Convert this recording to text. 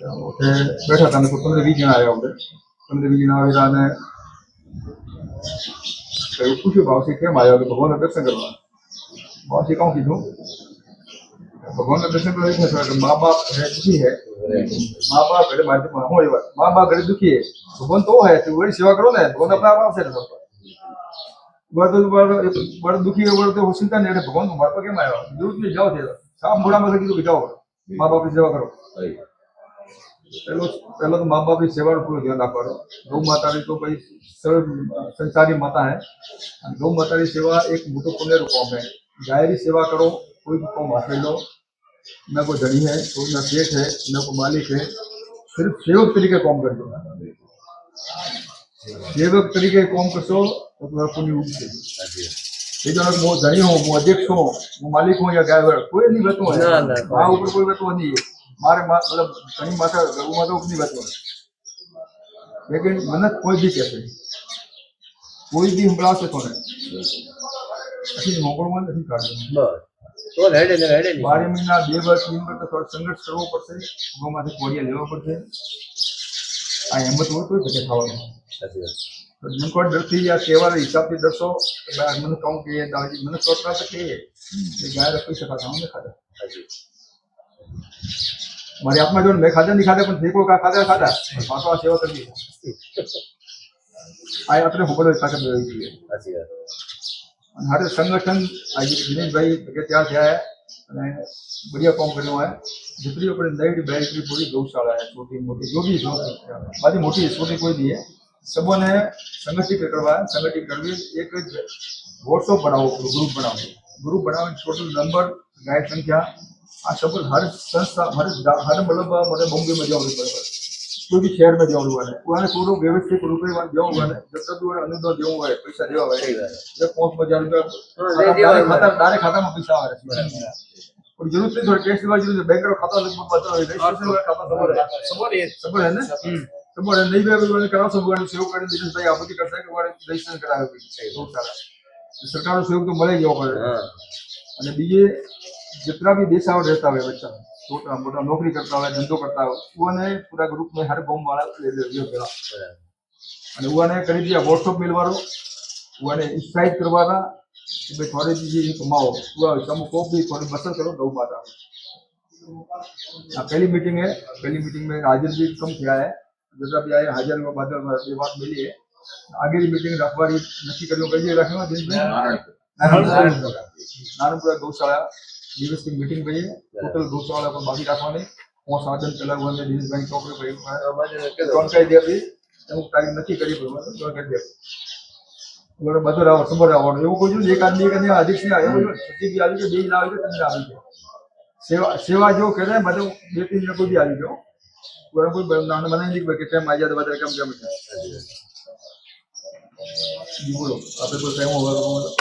बैठा था को 15-20 जना आया उधर 15-20 जना आया ने पूछो भाव से क्या आया तो भगवान दर्शन करवा भाव से कहूँ कीधु भगवान दर्शन करवा माँ बाप है दुखी है माँ बाप घरे मारे माँ बाप घरे दुखी है भगवान तो है तो वही सेवा करो ना भगवान अपना आप से सब बड़ दुखी है बड़ तो चिंता नहीं भगवान को मार पर क्या आया जरूरत नहीं जाओ थे साफ मोड़ा में कीधु जाओ माँ बाप की सेवा करो पहले तो माँ बाप की सेवा पूरा ध्यान रखो गौ माता तो भाई सरल संसारी माता है गौ माता की सेवा एक मोटो पुण्य काम है गाय की सेवा करो कोई भी काम हासिल लो न कोई धनी है कोई न सेठ है न कोई मालिक है सिर्फ सेवक तरीके काम कर दो सेवक तरीके काम करशो तो तुम्हारा पुण्य उगसे ये जो मैं धनी हूँ मैं अध्यक्ष हूँ मैं मालिक हूँ या गाय कोई नहीं बैठो है माँ ऊपर कोई बैठो नहीं है मारे मतलब घनी माता गऊ माता अपनी बात है लेकिन मन कोई भी कहते कोई भी हमला से तो नहीं अच्छी मोकड़ में नहीं काटते तो हेडे ने हेडे नहीं 12 महीना 2 वर्ष 3 वर्ष तो थोड़ा संघर्ष करવો પડશે ગૌ માથે કોડિયા લેવા પડશે આ હિંમત હોય તો જગ્યા થવાનું સાચી વાત તો जिनको डरती या केवल हिसाब से डरसो मन कहूँ कि दादी मन सोचना था कि गाय रखी सका था हमने खाधा સાચી મારી આત્મા જો મેં ખાધા નહીં ખાધા પણ ઠેકો કા ખાધા ખાધા પાછો આ સેવા કરવી આ આપણે ખબર હોય તાકાત રહેવી જોઈએ સાચી વાત અને હારે સંગઠન આજે દિનેશભાઈ કે ત્યાં થયા है અને बढ़िया काम કર્યો है जितनी अपने नई बैटरी पूरी गौशाला है छोटी मोटी जो भी हो बाकी मोटी छोटी कोई भी है सबों ने संगठित करवा है संगठित करवी एक व्हाट्सएप बनाओ ग्रुप बनाओ टोटल नंबर गाय संख्या आ सब हर संस्था हर मतलब मैंने बॉम्बे में जाऊँ बराबर कोई भी शहर में जाऊँ है वो पूरा व्यवस्थित रूप में जाऊँ है जब तक अनुदान देव है पैसा देवा है जब 5,000 रुपया डायरेक्ट खाता में पैसा आवे और जरूरत नहीं थोड़ा कैश दिवा जरूरत बैंक खाता लगभग बता रजिस्ट्रेशन वाला खाता सब है ना सब है नहीं भी कराओ सब गाड़ी सेव कर दिनेश भाई आप कर सके वाले रजिस्ट्रेशन करावे बहुत सारा सरकार सेव तो મળે ગયો પડે અને બીજે जितना भी देश आवर रहता है बच्चा छोटा मोटा नौकरी करता है धंधो करता है वो ने पूरा ग्रुप में हर गांव वाला ले लियो पेला અને वो ने કરી दिया व्हाट्सएप मिलवारो वो ने उत्साहित करवाना कि भाई थोड़े दीजिए कमाओ वो सम को भी थोड़ी बचत करो गौ माता पहली मीटिंग है पहली मीटिंग में हाजिर भी कम किया है जैसा भी आए हाजिर में बात ये बात मिली है आगे की मीटिंग रखवारी नक्की करियो कहिए रखवा दिन में नारायणपुरा गौशाला दिवस की मीटिंग भई टोटल गौशाला पर बाकी રાખવાની હું સાધન ચલાવવા ને દિનેશ ભાઈ ચોકરે ભાઈ કોણ કહી દે ભઈ હું તારીખ નથી કરી પડવાનું તો કરી દે બરાબર બધો રાવ સબર આવડો એવું કોઈ જો એક આદમી કે અધ્યક્ષ ને આવ્યો સચિવ બી આવી કે બે ના આવી કે તમને આવી ગયો સેવા જો કરે બધું બે ત્રણ ને કોઈ બી આવી ગયો બરાબર કોઈ નાનો બનાવી કે કેમ આજાદ વધારે કેમ કેમ છે બોલો આપણે કોઈ ટાઈમ હોવા